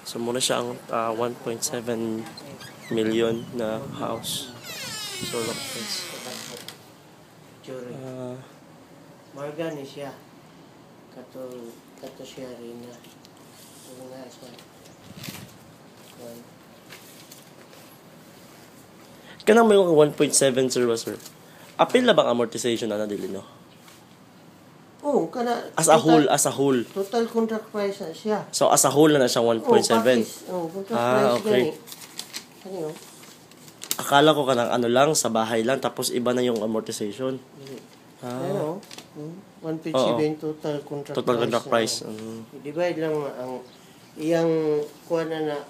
So muna siya ang 1.7 million na house. So look this. Morgan siya. Kato siya rin na. Nga siya. Kanang may 1.7 sir. Apil na bang amortization na dili no? Oh, kana As a whole. Total contract price na siya. So as a whole na siya 1.7. Contract price okay. Ano? Akala ko kanang ano lang sa bahay lang tapos iba na yung amortization. Ano? 1.7 total contract price. I-divide lang ang iyang kuha na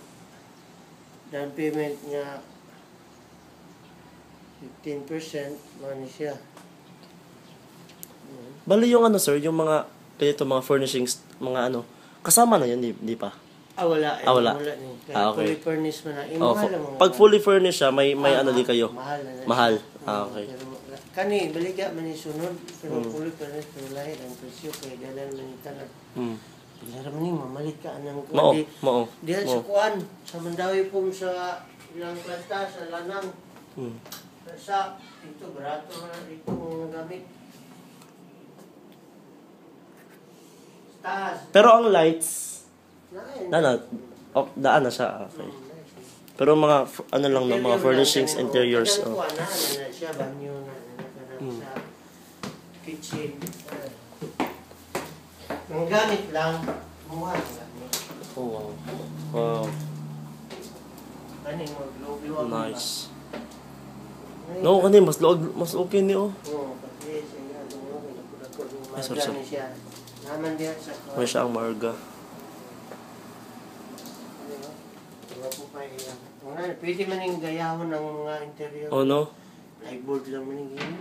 down payment nga 15% man siya. Bali yung ano sir, yung mga ganito mga furnishings, mga ano, kasama na yun, di pa? Wala. Wala. Kaya okay. fully furnished man na. Pag fully furnished siya, may ano din kayo? Mahal. Okay. Pero, kani, baliga man yung sunod. Pero fully furnished, pero lahit ang presyo. Kaya dalan man yung tanan. Pilara man yung mamalit ka. Mao. Diyan sa kuan. Sa Mandawi po sa ilang planta, sa Lanang. Sa ito, barato na ito mga gamit. Pero ang lights, daan na siya. Okay. Pero mga, ano lang no, mga furnishings, interiors. Na siya, banyo na sa kitchen. Ang gamit lang, muha ang gamit. Oh, wow. Kaning mag-luwag. Nice. No, kanin, mas okay ni oh. Oo, kasi siya nga, sorry. siya. Naman diyan sa May siya ang marga. Pwede man yung gayahon ng mga interior. Oh no? Plyboard lang man yung ganyan.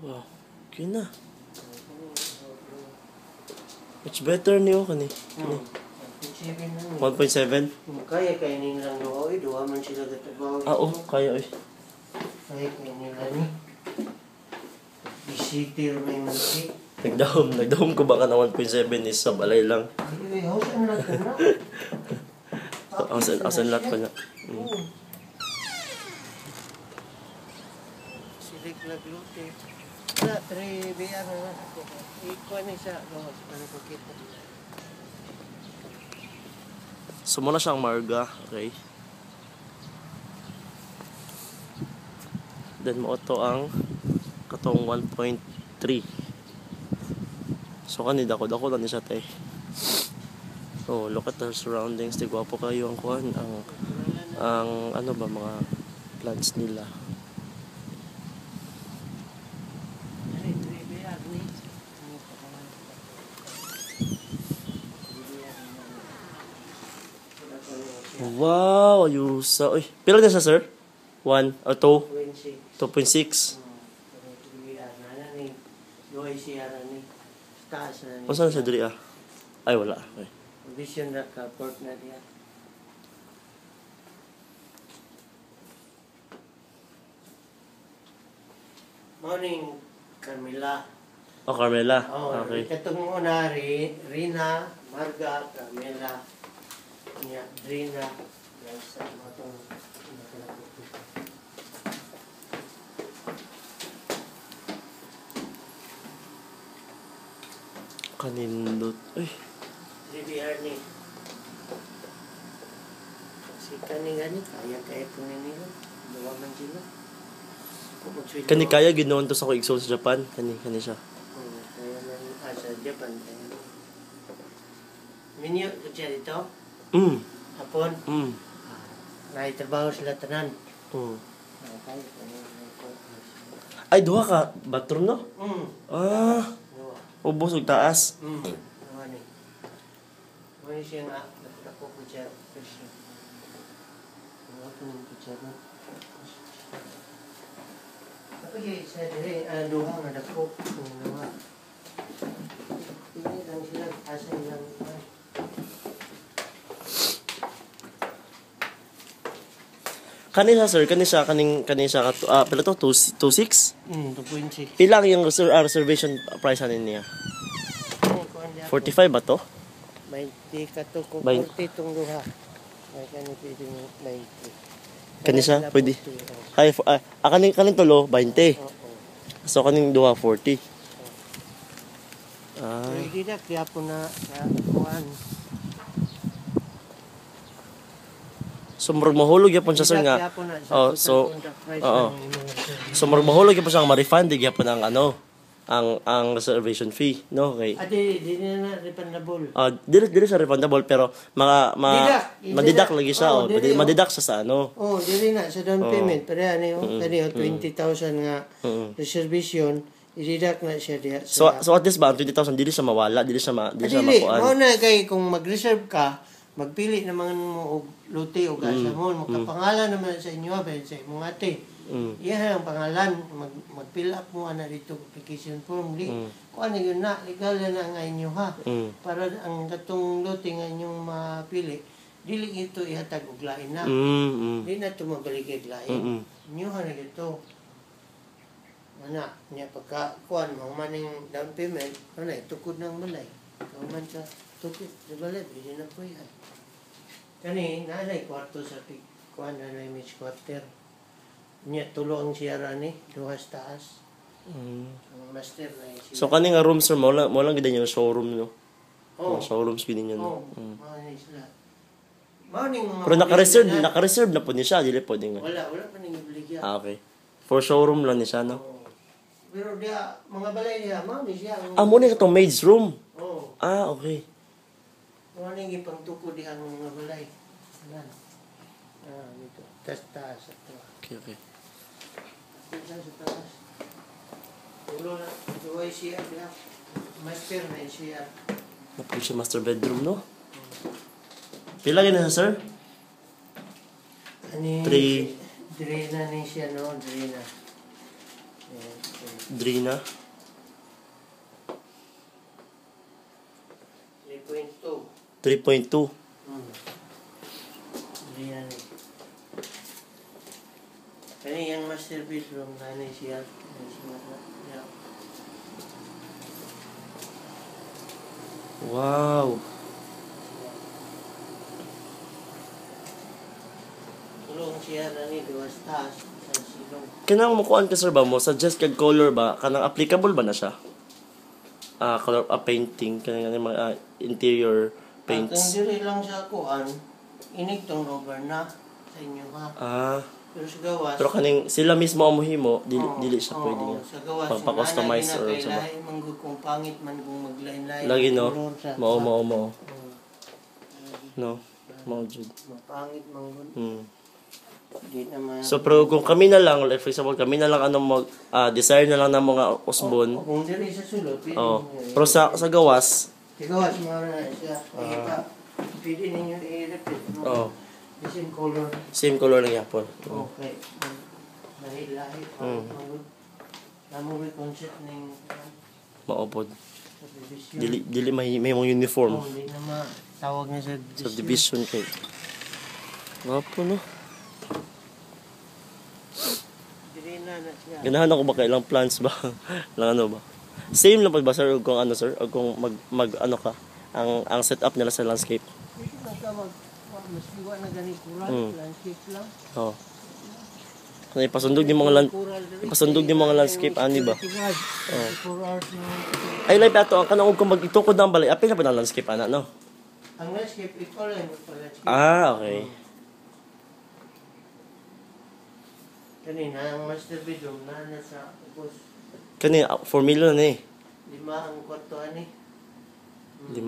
Wow. Okay na. Much better niyo kani. 1.7? Kaya nila doon. Duha man sila gatabaw. Kaya Kaya nila ni. Isitir may mansi. Nagdahom ko baka na 1.7 is sa balay lang. Hausan lang ko na. Hausan lang ko na. Silik laglute. Wala, 3 BR na lang. Ikuha niya siya. Ano ko kita. So muna siyang marga. Okay. Then mo ito ang katong 1.3. So kanida ko dako lang ni siya tay. Oh, look at the surroundings. Tigwapo kayo ang kuan, ang ano ba mga plants nila. Wow, ayusa. Uy, pila na siya sir? 1 or 2? 2.6. O saan siya diri Ay, wala. Okay. Vision na ka-port na diya. Morning, Carmela. Carmela. Okay. Itong una, Rina, Marga, Carmela, Drina. Kanindot. Uy. DBR ni. Si kani kaya po nila. Dua man sila. Kaya ginoon to sa ko igsoon sa Japan. Kani siya. Kaya man sa Japan. Minyo ko siya dito? Hapon? Naitrabaho sila tanan. Ay, duha ka bathroom no? Ubos ug taas. Ano siya nga, ako ko siya. Ano ko siya na. Ako siya dire, duha nga dako. Ini lang sila, asan lang. Kanisa sir, kanisa pila to 26? 2.6. Ilang yung reservation price niya? kuan diha. 45 ba to? 20 ka to kung Bain- 40 tong duha. Ay kani pwede mo 20. Kani siya? Sila Pwede. 40, oh. Hay, kaning tulo, 20. Oo. So, kaning duha, 40. Ah. Pero ididak diha po na sa kuan. So, murag mahulog yapon siya, sir, nga. Oh, so, oo. So, murag mahulog yapon siya nga ma-refund, di yapon ang ano, ang reservation fee, no? Okay. Di na refundable. Dili siya refundable, pero madidak lagi siya, Oh, dili, madidak siya sa ano. Oh, dili na sa down payment. Pero ano, kani 20,000 nga reservation, ididak na siya diha. So at least ba, ang 20,000, dili siya mawala, dili siya Dili, makuan. mao na kay kung mag-reserve ka, magpili naman mo og luti o gasa mo, makapangalan naman sa inyo, sa imong ate. Iyan ang pangalan, mag-fill up mo ana dito application form di. Kuan yun na, legal na nga inyo ha. Para ang katong luti nga inyong mapili, dili ito ihatag og lain na. Di na ito mabalik og lain. Inyo ha na dito. Ana, niya pagka kuan mo maning down payment, ana itukod ng balay. Kauman sa tukod sa balay, hindi na po yan. Kani, nanay kwarto sa kuan nanay Mitch quarter. Niya tulo ang siyara ni, duhas taas. Ang master na yung So kani nga room, sir, mo lang gid yung showroom, no? Oh. Showrooms gid niya, no? Mao ni sila. Mao ning mga Pero naka-reserve na po niya siya, dili po din nga. wala pa ning ibligya. Okay. For showroom lang ni siya, no? Oh. Pero dia mga balay dia mao ni siya. Mo ni katong maid's room. Oh. Okay. Mao ning ipangtukod diha ang mga balay. Anan. Dito. Taas ato. Okay. Sa taas. Ulo na, duway siya diha. Master na siya. Napag siya master bedroom, no? Pila gina siya, sir? Ani 3. Drina ni siya no, Drina. Drina. 3.2. 3.2. Drina ni. Kani yung master bedroom na ni siya. Yeah. Wow. Tulong siya na ni duwas taas sa silong. Kanang mukuan ka, sir, ba mo? Suggest kag color ba? Kanang applicable ba na siya? Color painting. Kanang mga interior paints. Kung dili lang sa kuan, inig tong over na sa inyo ha. Pero sa gawas, Pero kaning sila mismo ang muhimo, dili siya pwede nga. sa gawas, Pagpa-customize or sa ba. lain man kung pangit man kung maglain-lain. Lagi, no? color sa- Mao. Oh, No? Mao jud. mapangit man gud. Di naman. So, pero kung kami na lang, like for example, kami na lang desire na lang ng mga usbon. Kung dili sa sulod, pwede Oh. ninyo Pero sa gawas, Sa gawas, mawala na siya. Pwede ninyo i-repeat. oh, The same color. same color lang yapon. Okay. Lahi-lahi. Namo may concept ng Maupod. subdivision. Dili may mga uniform. Hindi na matawag na sa Subdivision kay. Wapo, no? Dili na siya. Ganahan ako ba kailang plants ba? Lang ano ba? Same lang ba, sir, o kung ano, sir? O kung mag ano ka? Ang setup nila sa landscape. Dito na ka mas liwa na ganit kural. Landscape lang. Oh. Kung ipasundog yung mga landscape, ani ba? Oh. 4 hours na. Ay, live ato, ang kanang kung mag-itukod ng balay, apil na pa ng landscape, ana, no? Ang landscape, ito lang yung landscape. Okay. Kanina, ang master bedroom na nasa ubos. Kani, 4 million na eh. 5 ang kwarto ani. 5.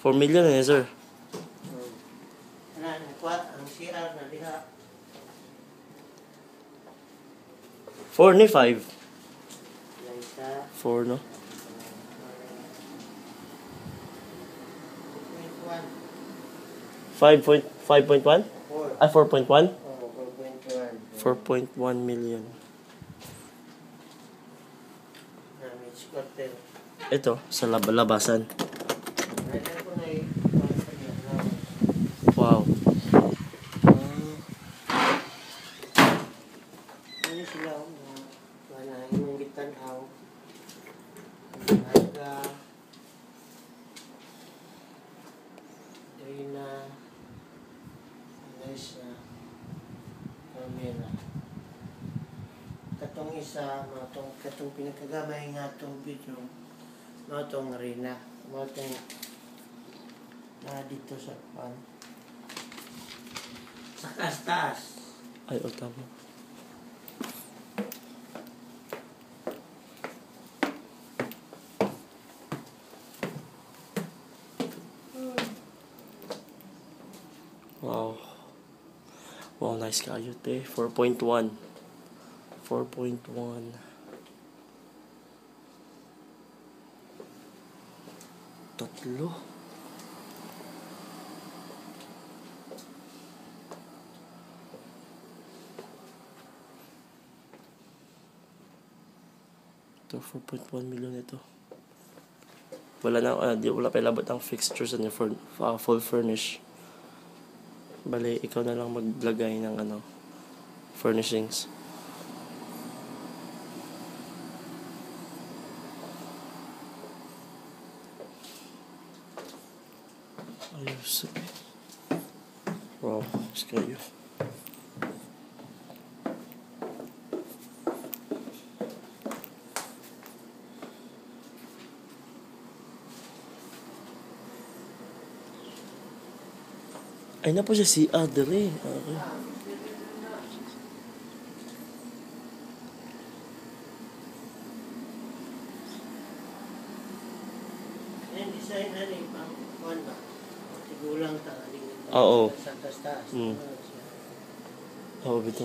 4 million na eh, sir. Ang CR na diha. 4 ni 5. Laisa. 4, no? 2.1. 5.1? 4. Ay, 4.1? Oh, 4.1. 4.1 million. Mitch quarter. Ito, sa labasan. Nandiyan ko na Wow. ano sila, wala yung gitanaw. Naga. isa, mga itong katong pinagkagamay nga itong bedroom, mga itong arena, mga itong na dito sa pan. Sa taas. Ay, o tama. Wow. Wow, nice kayo, te. 4.1. 4.1. Tatlo. Ito, 4.1 million ito. Wala na, wala pa ilabot ang fixtures and full furnish. Bale, ikaw na lang maglagay ng furnishings. Ayos. Wow, mas kayo. Ay na po siya si Adre. Okay. Yung design na rin, pang kuwan ba? Tigulang takaling. Oo. Sa taas. Oo, bito.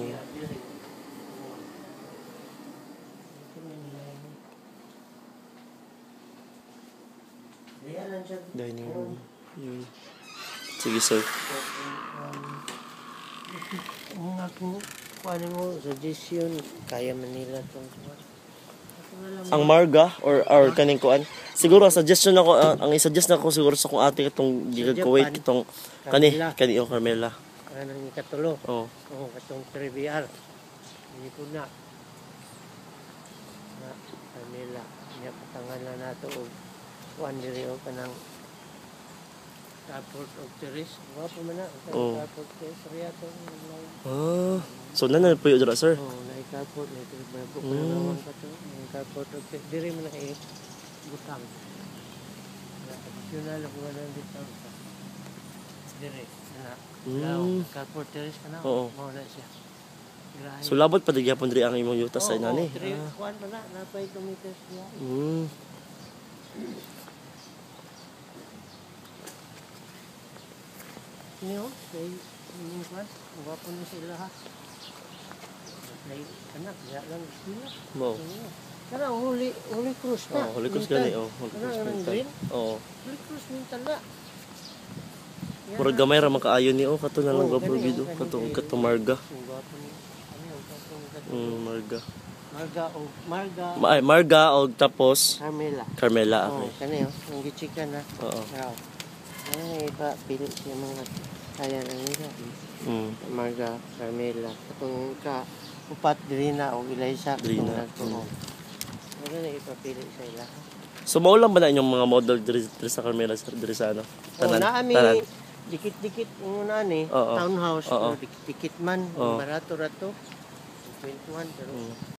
Dining room. Yun. Sige, sir. Ang aking kuwan mo, suggestion, kaya Manila itong kuwan. Ang Marga or kaning kuan. Siguro suggestion ako ang i-suggest nako siguro sa kung ate katong gigag Kuwait kitong kani o Carmela. Kanang ikatulo. Oo. Oo, katong 3BR. Hindi ko na. Na Carmela. Niya patangan na nato og kuan diri o kanang Carport of Terrace. Wapo man na. Carport of Terrace. Riyato. So na po yun sir? Oo, na-carport. Ito naman pa ito. Carport of Terrace. Diri mo na butang. Additional ako na dito. Diri. Carport Terrace ka na. Oo. Mawala siya. So labot pa gyapon diri ang imong yutas sa inani. Oo, 3 kuan pa na. Napay 2 meters siya. Niyo, say ini kuan, wapo ni sila ha. Say anak, ya lang sila. Mo. Kana huli cross na. Holy Cross gani Holy Cross green. Oo. Huli cross minta na. Murag gamay ra makaayo ni kato na lang gopro video kato Marga. Marga. Marga og tapos Carmela Oh, okay. kani ang gichikan na. Oo. Ano iba pili siya mga kaya na nila. Marga, Carmela. Katong upat diri na o Eliza. Diri na. Ano na ipapili sa ila. So mao lang ba na inyong mga model diri sa Carmela diri sa ano? Tanan. Dikit-dikit una ni Oo. townhouse, Oo. dikit-dikit man, Oo. barato-rato. 21 pero